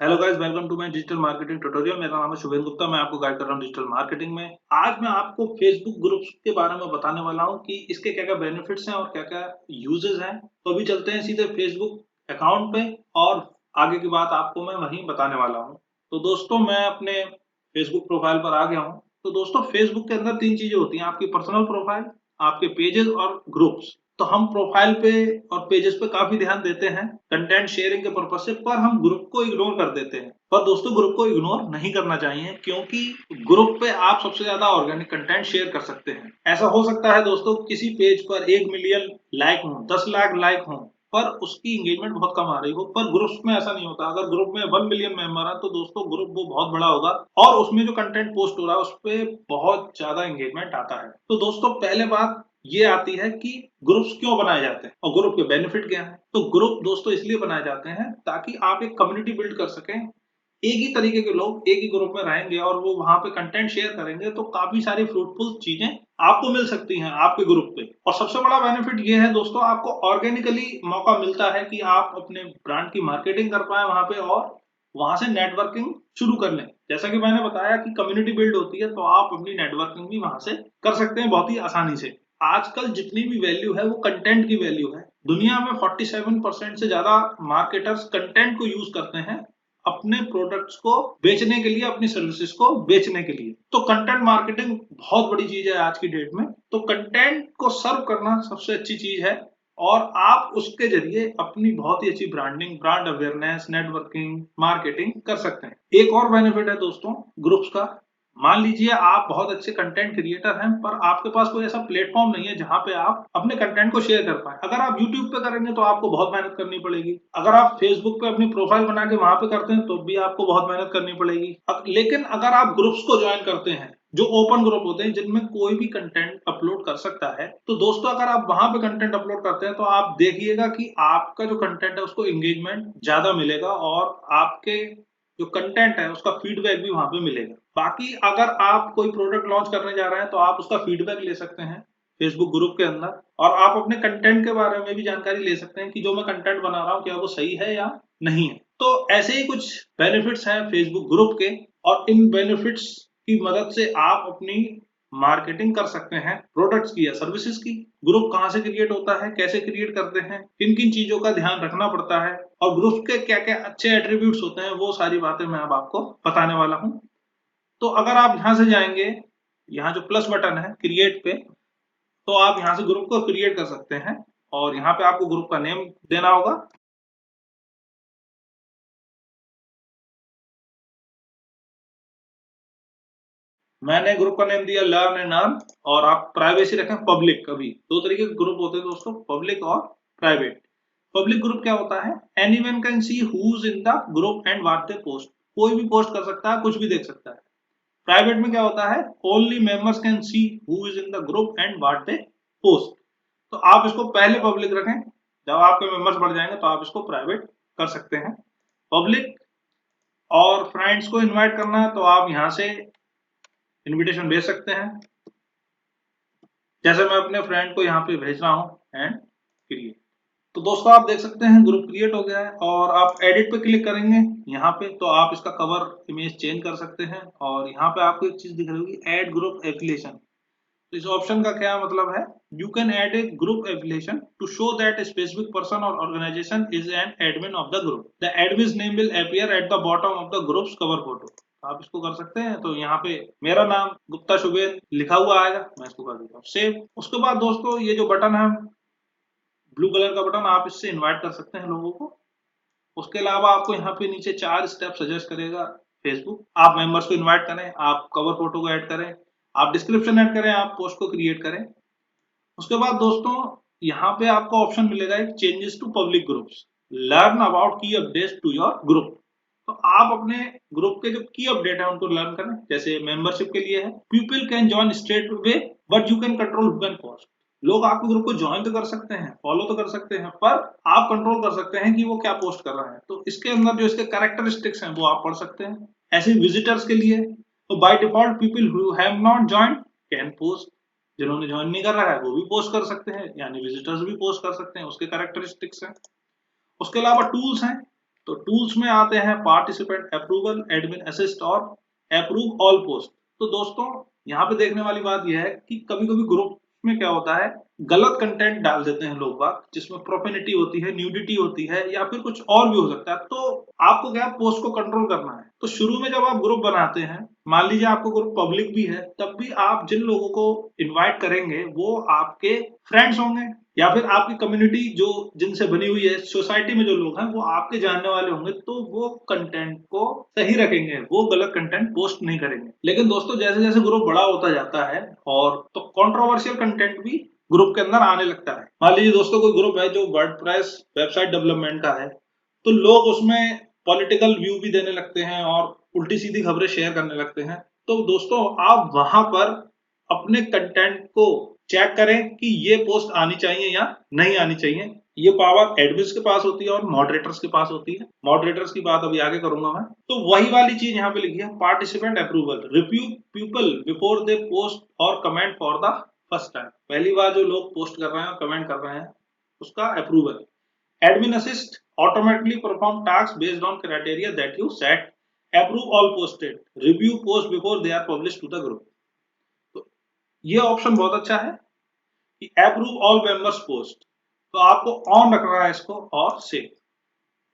Hello guys, welcome to my digital marketing tutorial. मेरा नाम है शुभेन गुप्ता। मैं आपको गाइड कर रहा हूं डिजिटल मार्केटिंग में। आज मैं आपको फेसबुक ग्रुप्स के बारे में बताने वाला हूं कि इसके क्या-क्या बेनिफिट्स हैं और क्या-क्या यूजेस हैं। तो अभी चलते हैं सीधे फेसबुक अकाउंट पे और आगे की बात आपको मैं वहीं बताने वाला हूं। तो दोस्तों, मैं अपने फेसबुक प्रोफाइल पर आ गया हूं। तो दोस्तों, फेसबुक के अंदर 3 चीजें होती हैं, आपकी पर्सनल प्रोफाइल, आपके पेजेस और ग्रुप्स। तो हम प्रोफाइल पे और पेजेस पे काफी ध्यान देते हैं कंटेंट शेयरिंग के पर्पज से, पर हम ग्रुप को इग्नोर कर देते हैं। पर दोस्तों, ग्रुप को इग्नोर नहीं करना चाहिए, क्योंकि ग्रुप पे आप सबसे ज्यादा ऑर्गेनिक कंटेंट शेयर कर सकते हैं। ऐसा हो सकता है दोस्तों, किसी पेज पर 1 मिलियन लाइक हो, 10 लाख लाइक हो, पर उसकी एंगेजमेंट बहुत कम आ रही हो। पर ग्रुप्स में ऐसा नहीं होता। अगर ग्रुप में 1 मिलियन मेंबर है तो दोस्तों ग्रुप वो बहुत बड़ा होगा और उसमें जो कंटेंट पोस्ट हो रहा है उस पे बहुत ज्यादा एंगेजमेंट आता है। तो दोस्तों, पहले बात ये आती है कि ग्रुप्स क्यों बनाए जाते हैं और ग्रुप के बेनिफिट क्या हैं। तो ग्रुप दोस्तों इसलिए बनाए जाते हैं ताकि आप एक कम्युनिटी बिल्ड कर सकें। एक ही तरीके के लोग एक ही ग्रुप में रहेंगे और वो वहां पे कंटेंट शेयर करेंगे, तो काफी सारी फ्रूटफुल चीजें आपको मिल सकती हैं आपके ग्रुप पे। और सबसे बड़ा बेनिफिट ये है दोस्तों, आपको ऑर्गेनिकली मौका मिलता है कि आप अपने ब्रांड की मार्केटिंग कर पाए वहां पे और वहां से नेटवर्किंग शुरू कर लें। जैसा कि मैंने बताया कि कम्युनिटी बिल्ड होती है, तो आप अपनी नेटवर्किंग भी वहां से कर सकते हैं बहुत ही आसानी से। आजकल जितनी भी वैल्यू है वो कंटेंट की वैल्यू है। दुनिया में 47% से ज्यादा मार्केटर्स कंटेंट को यूज करते हैं अपने प्रोडक्ट्स को बेचने के लिए, अपनी सर्विसेज को बेचने के लिए। तो कंटेंट मार्केटिंग बहुत बड़ी चीज है आज की डेट में। तो कंटेंट को सर्व करना सबसे अच्छी चीज है और आप उसके जरिए अपनी बहुत ही अच्छी branding, brand awareness, networking, marketing कर सकते हैं। एक और बेनिफिट है दोस्तों ग्रुप्स का। मान लीजिए आप बहुत अच्छे कंटेंट क्रिएटर हैं, पर आपके पास कोई ऐसा प्लेटफॉर्म नहीं है जहां पे आप अपने कंटेंट को शेयर कर पाए। अगर आप यूट्यूब पे करेंगे तो आपको बहुत मेहनत करनी पड़ेगी। अगर आप फेसबुक पे अपनी प्रोफाइल बना के वहां पे करते हैं तो भी आपको बहुत मेहनत करनी पड़ेगी। लेकिन अगर आप ग्रुप्स को ज्वाइन करते हैं, जो ओपन ग्रुप होते हैं जिनमें कोई भी कंटेंट अपलोड कर सकता है, तो दोस्तों अगर आप वहां पे कंटेंट अपलोड करते हैं तो आप देखिएगा कि आपका जो कंटेंट है उसको एंगेजमेंट ज्यादा मिलेगा और आपके जो कंटेंट है उसका फीडबैक भी वहां पे मिलेगा। बाकी अगर आप कोई प्रोडक्ट लॉन्च करने जा रहे हैं तो आप उसका फीडबैक ले सकते हैं फेसबुक ग्रुप के अंदर, और आप अपने कंटेंट के बारे में भी जानकारी ले सकते हैं कि जो मैं कंटेंट बना रहा हूँ क्या वो सही है या नहीं है। तो ऐसे ही कुछ बेनिफिट्स हैं फेसबुक ग्रुप के, और इन बेनिफिट्स की मदद से आप अपनी मार्केटिंग कर सकते हैं प्रोडक्ट्स की या सर्विसेज की। ग्रुप कहाँ से क्रिएट होता है, कैसे क्रिएट करते हैं, किन किन चीजों का ध्यान रखना पड़ता है और ग्रुप के क्या क्या अच्छे एट्रीब्यूट्स होते हैं, वो सारी बातें मैं अब आपको बताने वाला हूँ। तो अगर आप यहाँ से जाएंगे, यहाँ जो प्लस बटन है क्रिएट पे, तो आप यहाँ से ग्रुप को क्रिएट कर सकते हैं और यहाँ पे आपको ग्रुप का नेम देना होगा। मैंने ग्रुप का नेम दिया लर्न एंड अर्न, और आप प्राइवेसी रखें पब्लिक। कभी दो तरीके के ग्रुप होते हैं दोस्तों, पब्लिक और प्राइवेट। पब्लिक ग्रुप क्या होता है? Anyone can see who's in the group and what they post. कोई भी पोस्ट कर सकता है, कुछ भी देख सकता है। प्राइवेट में क्या होता है? Only members can see who is in the group and what they post. तो आप इसको पहले पब्लिक रखें, जब आपके मेंबर्स बढ़ जाएंगे तो आप इसको प्राइवेट कर सकते हैं। पब्लिक और फ्रेंड्स को इनवाइट करना है तो आप यहां से इनविटेशन भेज सकते हैं, जैसे मैं अपने फ्रेंड को यहाँ पे भेज रहा हूँ एंड क्रिएट। तो दोस्तों आप देख सकते हैं ग्रुप क्रिएट हो गया है, और आप एडिट पे क्लिक करेंगे यहाँ पे तो आप इसका कवर इमेज चेंज कर सकते हैं। और यहाँ पे आपको एक चीज दिख रही होगी, ऐड ग्रुप एफिलिएशन। तो इस ऑप्शन का क्या मतलब है? You can add a group affiliation to show that a specific person or organization is an admin of the group. The admin's name will appear at the bottom of the group's cover photo. आप इसको कर सकते हैं। तो यहाँ पे मेरा नाम गुप्ता शुभेन लिखा हुआ आएगा, मैं इसको कर देता हूँ सेव। उसके बाद दोस्तों ये जो बटन है, ब्लू कलर का बटन, आप इससे इनवाइट कर सकते हैं लोगों को। उसके अलावा आपको यहाँ पे नीचे 4 स्टेप सजेस्ट करेगा फेसबुक। आप मेंबर्स को इनवाइट करें, आप कवर फोटो को ऐड करें, आप डिस्क्रिप्शन ऐड करें, आप पोस्ट को क्रिएट करें। उसके बाद दोस्तों यहाँ पे आपको ऑप्शन मिलेगा एक changes to public groups, learn about key updates to your group. तो आप अपने ग्रुप के जो की अपडेट है उनको लर्न करें। जैसे मेंबरशिप के लिए है, people can join straight way but you can control who can post. लोग आपके ग्रुप को ज्वाइन तो कर सकते हैं, फॉलो तो कर सकते हैं, पर आप कंट्रोल कर सकते हैं कि वो क्या पोस्ट कर रहे हैं। तो इसके अंदर जो इसके कैरेक्टरिस्टिक्स हैं वो आप पढ़ सकते हैं। ऐसे विजिटर्स के लिए, तो by default people who have not join can post. जिन्होंने ज्वाइन नहीं कर रहा है वो भी पोस्ट कर सकते हैं, यानी विजिटर्स भी पोस्ट कर सकते हैं, उसके कैरेक्टरिस्टिक्स हैं। उसके अलावा टूल्स हैं, तो टूल्स में आते हैं पार्टिसिपेंट अप्रूवल, एडमिन असिस्ट और अप्रूव ऑल पोस्ट। तो दोस्तों यहाँ पे देखने वाली बात यह है कि कभी कभी ग्रुप में क्या होता है, गलत कंटेंट डाल देते हैं लोग बाग, जिसमें प्रोफेनिटी होती है, न्यूडिटी होती है या फिर कुछ और भी हो सकता है। तो आपको क्या पोस्ट को कंट्रोल करना है। तो शुरू में जब आप ग्रुप बनाते हैं, मान लीजिए आपको ग्रुप पब्लिक भी है, तब भी आप जिन लोगों को इनवाइट करेंगे वो आपके फ्रेंड्स होंगे या फिर आपकी कम्युनिटी जो जिनसे बनी हुई है, सोसाइटी में जो लोग हैं वो आपके जानने वाले होंगे, तो वो कंटेंट को सही रखेंगे, वो गलत कंटेंट पोस्ट नहीं करेंगे। लेकिन दोस्तों जैसे जैसे ग्रुप बड़ा होता जाता है और तो कंट्रोवर्शियल कंटेंट भी ग्रुप के अंदर आने लगता है। मान लीजिए दोस्तों कोई ग्रुप है जो वर्डप्रेस वेबसाइट डेवलपमेंट का है, तो लोग उसमें पॉलिटिकल व्यू भी देने लगते हैं और उल्टी सीधी खबरें शेयर करने लगते हैं। तो दोस्तों आप वहां पर अपने कंटेंट को चेक करें कि ये पोस्ट आनी चाहिए या नहीं आनी चाहिए। ये पावर एडमिन्स के पास होती है और मॉडरेटर्स के पास होती है। मॉडरेटर्स की बात अभी आगे करूंगा मैं। तो वही वाली चीज यहाँ पे लिखी है, participant approval, review people before they post और comment for the first time. पहली बार जो लोग पोस्ट कर रहे हैं और कमेंट कर रहे हैं उसका approval. Admin assist automatically perform tasks based on criteria that you set, approve all posted, review post before they are published to the group। तो ये ऑप्शन बहुत अच्छा है कि अप्रूव ऑल मेंबर्स पोस्ट, तो आपको ऑन रखना है इसको और सेव।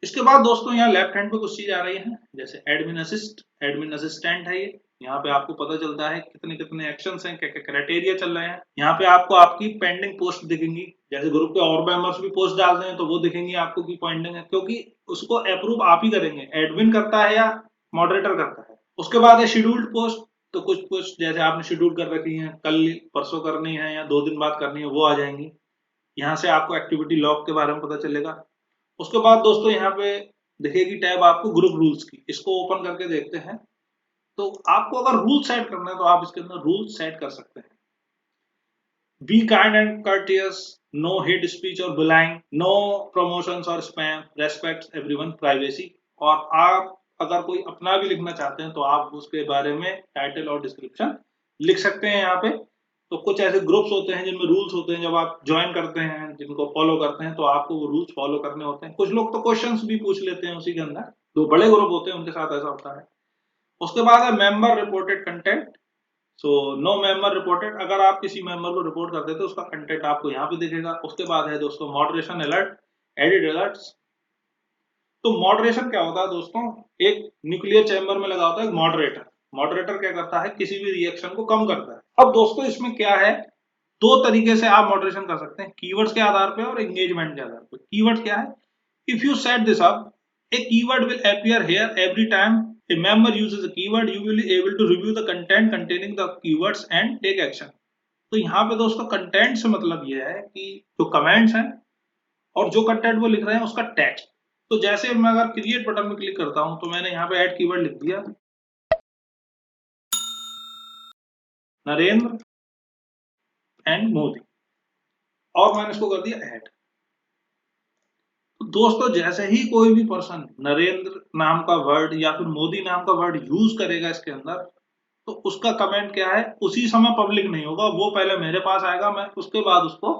इसके बाद दोस्तों यहाँ लेफ्ट हैंड पे कुछ चीज आ रही है, जैसे एडमिन असिस्ट, एडमिन असिस्टेंट है ये। यहाँ पे आपको पता चलता है कितने कितने एक्शंस हैं, क्या क्या क्राइटेरिया चल रहे हैं। यहाँ पे आपको आपकी पेंडिंग पोस्ट दिखेंगी, जैसे ग्रुप के और मेंबर्स भी पोस्ट डालते हैं तो वो दिखेंगी आपको की पेंडिंग है, क्योंकि उसको अप्रूव आप ही करेंगे, एडमिन करता है या मॉडरेटर करता है। उसके बाद है शेड्यूल्ड पोस्ट, तो कुछ पोस्ट जैसे आपने शेड्यूल कर रखी है, कल परसों करनी है या 2 दिन बाद करनी है, वो आ जाएंगी। यहाँ से आपको एक्टिविटी लॉग के बारे में पता चलेगा। उसके बाद दोस्तों यहाँ पे दिखेगी टैब आपको ग्रुप रूल्स की, इसको ओपन करके देखते हैं। तो आपको अगर रूल सेट करना है तो आप इसके अंदर रूल सेट कर सकते हैं। Be kind and courteous, no hate speech और बुलाइंग, नो प्रमोशंस और स्पैम, रेस्पेक्ट एवरीवन, प्राइवेसी। और आप अगर कोई अपना भी लिखना चाहते हैं तो आप उसके बारे में टाइटल और डिस्क्रिप्शन लिख सकते हैं यहाँ पे। तो कुछ ऐसे ग्रुप्स होते हैं जिनमें रूल्स होते हैं, जब आप ज्वाइन करते हैं, जिनको फॉलो करते हैं, तो आपको वो रूल्स फॉलो करने होते हैं। कुछ लोग तो क्वेश्चंस भी पूछ लेते हैं उसी के अंदर, जो बड़े ग्रुप होते हैं उनके साथ ऐसा होता है। उसके बाद है member reported content, so no member reported, अगर आप किसी मेंबर को रिपोर्ट करते हैं तो उसका कंटेंट आपको यहाँ पे दिखेगा। उसके बाद है दोस्तों मॉडरेशन अलर्ट, एडिट अलर्ट्स। तो मॉडरेशन क्या होता है दोस्तों, एक न्यूक्लियर चैम्बर में लगा होता है मॉडरेटर। मॉडरेटर क्या करता है, किसी भी रिएक्शन को कम करता है। अब दोस्तों इसमें क्या है, 2 तरीके से आप मॉडरेशन कर सकते हैं, कीवर्ड्स के आधार पे और एंगेजमेंट के आधार पे। कीवर्ड क्या है, if you set this up, a keyword will appear here every time a member uses a keyword, you will be able to review the content containing the keywords and take action। तो यहाँ पे दोस्तों content से मतलब ये है कि जो कमेंट्स हैं और जो कंटेंट वो लिख रहे हैं उसका टेक्स्ट। तो जैसे मैं अगर क्रिएट बटन में क्लिक करता हूं तो मैंने यहाँ पे ऐड कीवर्ड लिख दिया, नरेंद्र एंड मोदी, और मैंने इसको कर दिया ऐड। तो दोस्तों जैसे ही कोई भी पर्सन नरेंद्र नाम का वर्ड या फिर मोदी नाम का वर्ड यूज करेगा इसके अंदर, तो उसका कमेंट क्या है, उसी समय पब्लिक नहीं होगा, वो पहले मेरे पास आएगा, मैं उसके बाद उसको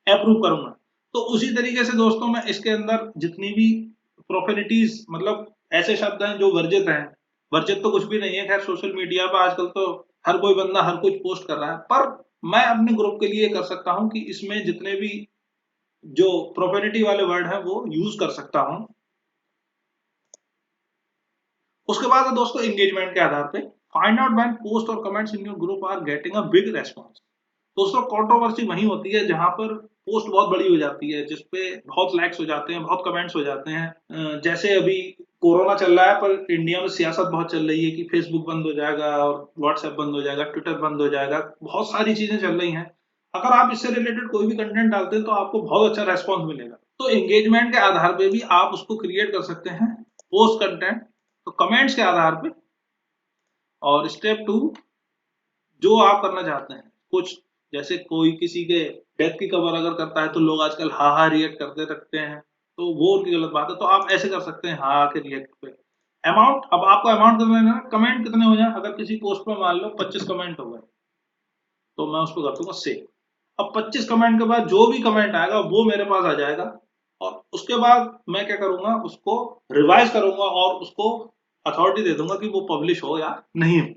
अप्रूव करूंगा। तो उसी तरीके से दोस्तों मैं इसके अंदर जितनी भी प्रोफेनिटीज, मतलब ऐसे शब्द हैं जो वर्जित हैं, वर्जित तो कुछ भी नहीं है, खैर सोशल मीडिया पर आजकल तो हर कोई बंदा हर कुछ पोस्ट कर रहा है, पर मैं अपने ग्रुप के लिए कर सकता हूं कि इसमें जितने भी जो प्रोफेनिटी वाले वर्ड हैं वो यूज कर सकता हूं। उसके बाद है दोस्तों एंगेजमेंट के आधार पे, फाइंड आउट व्हेन पोस्ट और comments in your group are getting a big response. दोस्तों कंट्रोवर्सी वही होती है जहां पर पोस्ट बहुत बड़ी हो जाती है, जिसपे बहुत लाइक्स हो जाते हैं, बहुत कमेंट्स हो जाते हैं। जैसे अभी कोरोना चल रहा है पर इंडिया में सियासत बहुत चल रही है कि फेसबुक बंद हो जाएगा और व्हाट्सएप बंद हो जाएगा, ट्विटर बंद हो जाएगा, बहुत सारी चीजें चल रही हैं। अगर आप इससे रिलेटेड कोई भी कंटेंट डालते हैं तो आपको बहुत अच्छा रेस्पॉन्स मिलेगा। तो एंगेजमेंट के आधार पे भी आप उसको क्रिएट कर सकते हैं पोस्ट कंटेंट, तो कमेंट्स के आधार पे। और स्टेप 2, जो आप करना चाहते हैं, कुछ जैसे कोई किसी के डेथ की खबर अगर करता है तो लोग आजकल हा हा रिएक्ट करते रखते हैं, तो वो उनकी गलत बात है। तो आप ऐसे कर सकते हैं हा के रिएक्ट पे। अमाउंट, अब आपको अमाउंट कितना देना है, कमेंट कितने हो जाए, अगर किसी पोस्ट पर मान लो 25 कमेंट हो गए तो मैं उसको कर दूंगा सेव। अब 25 कमेंट के बाद जो भी कमेंट आएगा वो मेरे पास आ जाएगा और उसके बाद मैं क्या करूंगा, उसको रिवाइज करूंगा और उसको अथॉरिटी दे दूंगा कि वो पब्लिश हो या नहीं हो।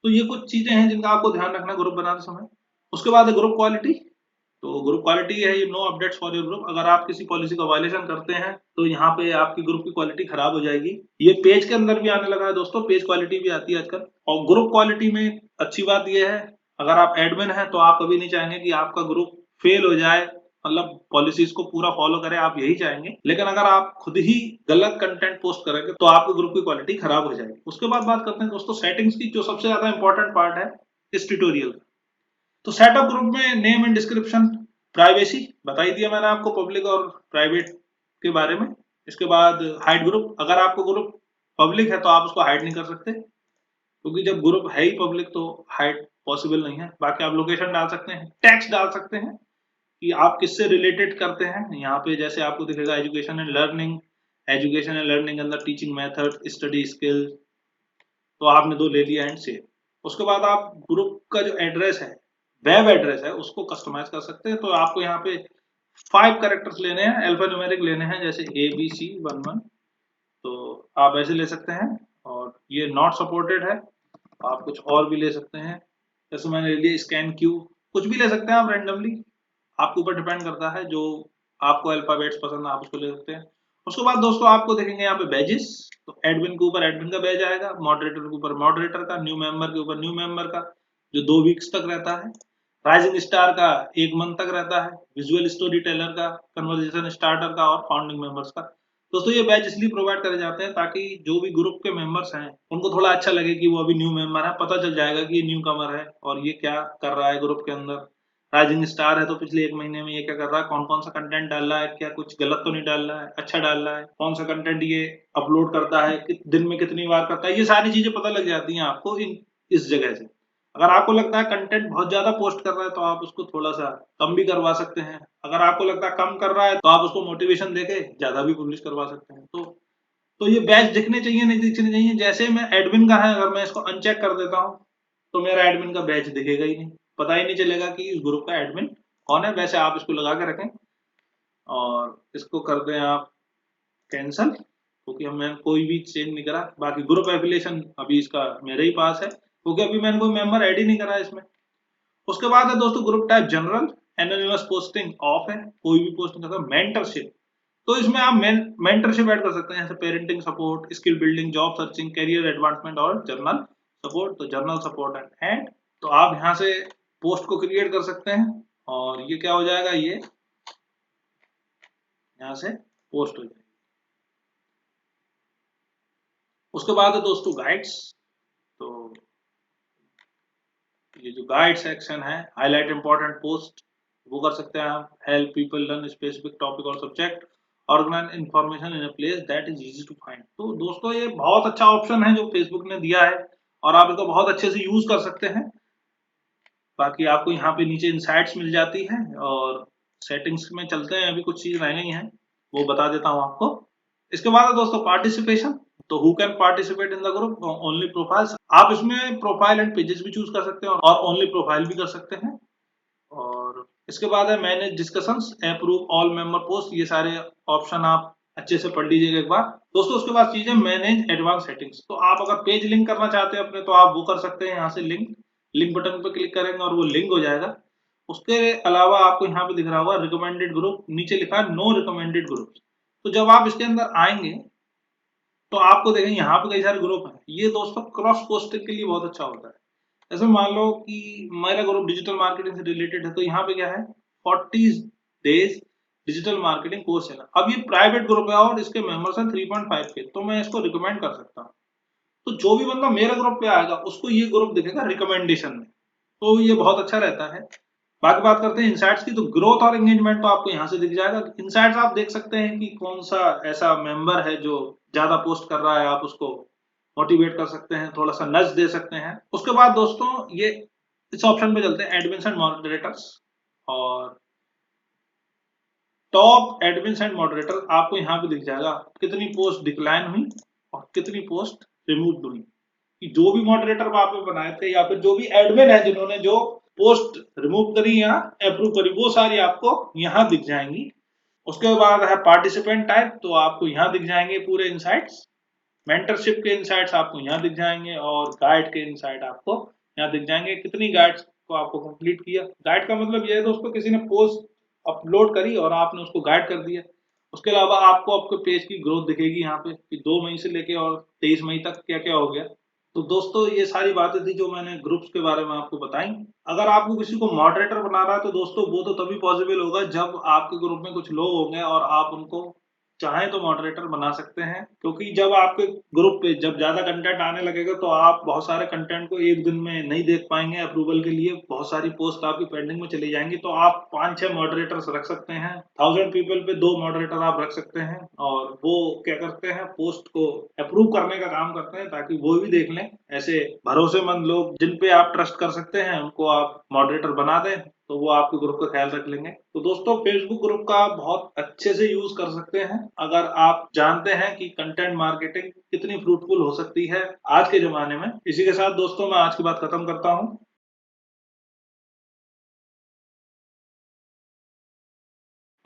तो ये कुछ चीजें हैं जिनका आपको ध्यान रखना ग्रुप बनाते समय। उसके बाद है ग्रुप क्वालिटी। तो ग्रुप क्वालिटी है ये no updates for your group. अगर आप किसी पॉलिसी का वायलेशन करते हैं तो यहाँ पे आपकी ग्रुप की क्वालिटी खराब हो जाएगी। ये पेज के अंदर भी आने लगा है दोस्तों, पेज क्वालिटी भी आती है आजकल। और ग्रुप क्वालिटी में अच्छी बात ये है, अगर आप एडमिन हैं तो आप कभी नहीं चाहेंगे कि आपका ग्रुप फेल हो जाए, मतलब पॉलिसीज को पूरा फॉलो करें, आप यही चाहेंगे। लेकिन अगर आप खुद ही गलत कंटेंट पोस्ट करेंगे तो आपके ग्रुप की क्वालिटी खराब हो जाएगी। उसके बाद बात करते हैं दोस्तों सेटिंग्स की, जो सबसे ज्यादा इंपॉर्टेंट पार्ट है इस ट्यूटोरियल का। तो सेटअप ग्रुप में नेम एंड डिस्क्रिप्शन, प्राइवेसी बता ही दिया मैंने आपको, पब्लिक और प्राइवेट के बारे में। इसके बाद हाइड ग्रुप, अगर आपको ग्रुप पब्लिक है तो आप उसको हाइड नहीं कर सकते, क्योंकि जब ग्रुप है ही पब्लिक तो हाइड पॉसिबल नहीं है। बाकी आप लोकेशन डाल सकते हैं, टैक्स डाल सकते हैं कि आप किससे रिलेटेड करते हैं। यहाँ पे जैसे आपको दिखेगा education and learning, education and learning अंदर टीचिंग मेथड, स्टडी स्किल, तो आपने दो ले लिया एंड सेव। उसके बाद आप ग्रुप का जो एड्रेस है, वेब एड्रेस है, उसको कस्टमाइज कर सकते हैं। तो आपको यहाँ पे 5 कैरेक्टर्स लेने हैं, अल्फान्यूमेरिक लेने हैं, जैसे ABC11, तो आप ऐसे ले सकते हैं। और ये नॉट सपोर्टेड है, आप कुछ और भी ले सकते हैं, जैसे मैंने ले लिया स्कैन क्यू, कुछ भी ले सकते हैं आप रैंडमली, आपके ऊपर डिपेंड करता है, जो आपको अल्फाबेट्स पसंद है आप उसको ले सकते हैं। उसके बाद दोस्तों आपको देखेंगे यहाँ पे बैजेस, तो एडमिन के ऊपर एडमिन का बैज आएगा, मॉडरेटर के ऊपर मॉडरेटर का, न्यू मेंबर के ऊपर न्यू मेंबर का, जो 2 वीक्स तक रहता है, राइजिंग स्टार का 1 मंथ तक रहता है, विजुअल स्टोरी टेलर का, कन्वर्सेशन स्टार्टर का और फाउंडिंग मेंबर्स का। दोस्तों ये बैच इसलिए प्रोवाइड करे जाते हैं ताकि जो भी ग्रुप के मेंबर्स हैं उनको थोड़ा अच्छा लगे कि वो अभी न्यू मेंबर है, पता चल जाएगा कि ये न्यू कमर है और ये क्या कर रहा है ग्रुप के अंदर। राइजिंग स्टार है तो पिछले 1 महीने में ये क्या कर रहा है, कौन कौन सा कंटेंट डाल रहा है, क्या कुछ गलत तो नहीं डाल रहा है, अच्छा डाल रहा है, कौन सा कंटेंट ये अपलोड करता है, दिन में कितनी बार करता है, ये सारी चीजें पता लग जाती हैं आपको इस जगह से। अगर आपको लगता है कंटेंट बहुत ज्यादा पोस्ट कर रहा है तो आप उसको थोड़ा सा कम भी करवा सकते हैं। अगर आपको लगता है कम कर रहा है तो आप उसको मोटिवेशन देके ज्यादा भी पब्लिश करवा सकते हैं। तो ये बैच दिखने चाहिए नहीं दिखने चाहिए, जैसे मैं एडमिन का है, अगर मैं इसको अनचेक कर देता हूँ तो मेरा एडमिन का बैच दिखेगा ही नहीं, पता ही नहीं चलेगा कि इस ग्रुप का एडमिन कौन है। वैसे आप इसको लगा के रखें और इसको कर दें आप कैंसल, क्योंकि हमने कोई भी चेंज नहीं करा। बाकी ग्रुप एफिलिएशन अभी इसका मेरे ही पास है, क्योंकि अभी मैंने कोई मेंबर ऐड ही नहीं करा इसमें। उसके बाद है दोस्तों group type general, anonymous posting of है, कोई भी पोस्ट नहीं करता। मेंटरशिप, तो इसमें आप मेंटरशिप ऐड कर सकते हैं, जैसे parenting support, skill building, job searching, career advancement और जर्नल सपोर्ट। तो जर्नल सपोर्ट एंड ऐड, तो आप यहाँ से पोस्ट को क्रिएट कर सकते हैं और ये क्या हो जाएगा, ये यहाँ से पोस्ट हो जाएगी। उसके बाद है दोस्तों गाइड्स, तो ये जो गाइड सेक्शन है, हाईलाइट इंपॉर्टेंट पोस्ट, वो कर सकते हैं आप। Help people learn specific topic और subject, organise information in a place that is easy to find. तो दोस्तों ये बहुत अच्छा ऑप्शन है जो फेसबुक ने दिया है और आप इसको बहुत अच्छे से यूज कर सकते हैं। बाकी आपको यहाँ पे नीचे इनसाइट्स मिल जाती है और सेटिंग्स में चलते हैं, अभी कुछ चीज रह गई हैं वो बता देता हूँ आपको। इसके बाद है दोस्तों पार्टिसिपेशन, तो who can participate in the group, only profiles. आप इसमें प्रोफाइल एंड पेजेस भी चूज कर सकते हैं और ओनली प्रोफाइल भी कर सकते हैं। और इसके बाद है manage discussions, approve all member post, ये सारे ऑप्शन आप अच्छे से पढ़ लीजिएगा एक बार दोस्तों। उसके बाद चीज है मैनेज एडवांस सेटिंग्स, तो आप अगर पेज लिंक करना चाहते हैं अपने तो आप वो कर सकते हैं, यहाँ से लिंक लिंक बटन पर क्लिक करेंगे और वो लिंक हो जाएगा। उसके अलावा आपको यहाँ पे दिख रहा होगा रिकमेंडेड ग्रुप, नीचे लिखा है नो रिकमेंडेड ग्रुप। तो जब आप इसके अंदर आएंगे तो आपको देखेंगे यहाँ पे कई सारे ग्रुप हैं, ये दोस्तों क्रॉस पोस्टिंग के लिए बहुत अच्छा होता है। जैसे मान लो कि मेरा ग्रुप डिजिटल मार्केटिंग से रिलेटेड है, तो यहाँ पे क्या है 40 डेज डिजिटल मार्केटिंग कोर्स चला। अब ये प्राइवेट ग्रुप है और इसके मेंबर्स हैं 3.5 के, तो मैं इसको रिकमेंड कर सकता हूँ। तो जो भी बंदा मेरे ग्रुप पे आएगा उसको ये ग्रुप दिखेगा रिकमेंडेशन में, तो ये बहुत अच्छा रहता है। बाकी बात करते हैं इनसाइट्स की, तो ग्रोथ और एंगेजमेंट तो आपको यहाँ से दिख जाएगा। इनसाइट्स आप देख सकते हैं कि कौन सा ऐसा मेंबर है जो ज्यादा पोस्ट कर रहा है, आप उसको मोटिवेट कर सकते हैं, थोड़ा सा नज दे सकते हैं। उसके बाद दोस्तों ये इस ऑप्शन पे चलते हैं एडमिन्स एंड मॉडरेटर्स, और टॉप एडमिन्स एंड मॉडरेटर आपको यहाँ पे दिख जाएगा कितनी पोस्ट डिक्लाइन हुई और कितनी पोस्ट रिमूव हुई, कि जो भी मॉडरेटर वहां पे बनाए थे या फिर जो भी एडमिन है जिन्होंने जो पोस्ट रिमूव करी या अप्रूव करी, वो सारी आपको यहाँ दिख जाएंगी। उसके बाद है पार्टिसिपेंट टाइप, तो आपको यहाँ दिख जाएंगे पूरे इनसाइट्स। मेंटरशिप के इनसाइट्स आपको यहाँ दिख जाएंगे और गाइड के इनसाइट आपको यहाँ दिख जाएंगे, कितनी गाइड्स को आपको कंप्लीट किया। गाइड का मतलब ये है दोस्तों, किसी ने पोस्ट अपलोड करी और आपने उसको गाइड कर दिया। उसके अलावा आपको आपके पेज की ग्रोथ दिखेगी यहाँ पे कि 2 मई से लेके और 23 मई तक क्या क्या हो गया। तो दोस्तों ये सारी बातें थी जो मैंने ग्रुप्स के बारे में आपको बताई। अगर आपको किसी को मॉडरेटर बनाना है तो दोस्तों वो तो तभी पॉसिबल होगा जब आपके ग्रुप में कुछ लोग होंगे और आप उनको चाहें तो मॉडरेटर बना सकते हैं, क्योंकि जब आपके ग्रुप पे जब ज्यादा कंटेंट आने लगेगा तो आप बहुत सारे कंटेंट को एक दिन में नहीं देख पाएंगे अप्रूवल के लिए, बहुत सारी पोस्ट आपकी पेंडिंग में चली जाएंगी। तो आप 5-6 मॉडरेटर्स रख सकते हैं, 1000 पीपल पे 2 मॉडरेटर आप रख सकते हैं, और वो क्या करते हैं, पोस्ट को अप्रूव करने का काम करते हैं, ताकि वो भी देख लें। ऐसे भरोसेमंद लोग जिन पे आप ट्रस्ट कर सकते हैं उनको आप मॉडरेटर बना दें, तो वो आपके ग्रुप का ख्याल रख लेंगे। तो दोस्तों फेसबुक ग्रुप का बहुत अच्छे से यूज कर सकते हैं अगर आप जानते हैं कि कंटेंट मार्केटिंग कितनी फ्रूटफुल हो सकती है आज के जमाने में। इसी के साथ दोस्तों मैं आज की बात खत्म करता हूँ।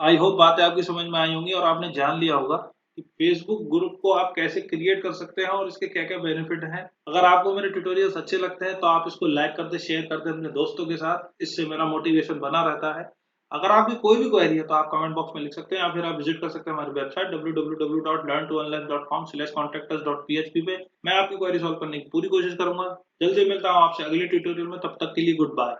आई होप बातें आपकी समझ में आई होंगी और आपने जान लिया होगा कि फेसबुक ग्रुप को आप कैसे क्रिएट कर सकते हैं और इसके क्या क्या बेनिफिट हैं। अगर आपको मेरे ट्यूटोरियल्स अच्छे लगते हैं तो आप इसको लाइक कर दे, शेयर कर दे अपने दोस्तों के साथ, इससे मेरा मोटिवेशन बना रहता है। अगर आपकी कोई भी क्वेरी है तो आप कमेंट बॉक्स में लिख सकते हैं या फिर आप विजिट कर सकते हैं हमारी वेबसाइट www.learntoonline.com/contactus.php पे। मैं आपकी क्वेरी सॉल्व करने की पूरी कोशिश करूंगा। जल्दी मिलता हूं आपसे अगले ट्यूटोरियल में, तब तक के लिए गुड बाय।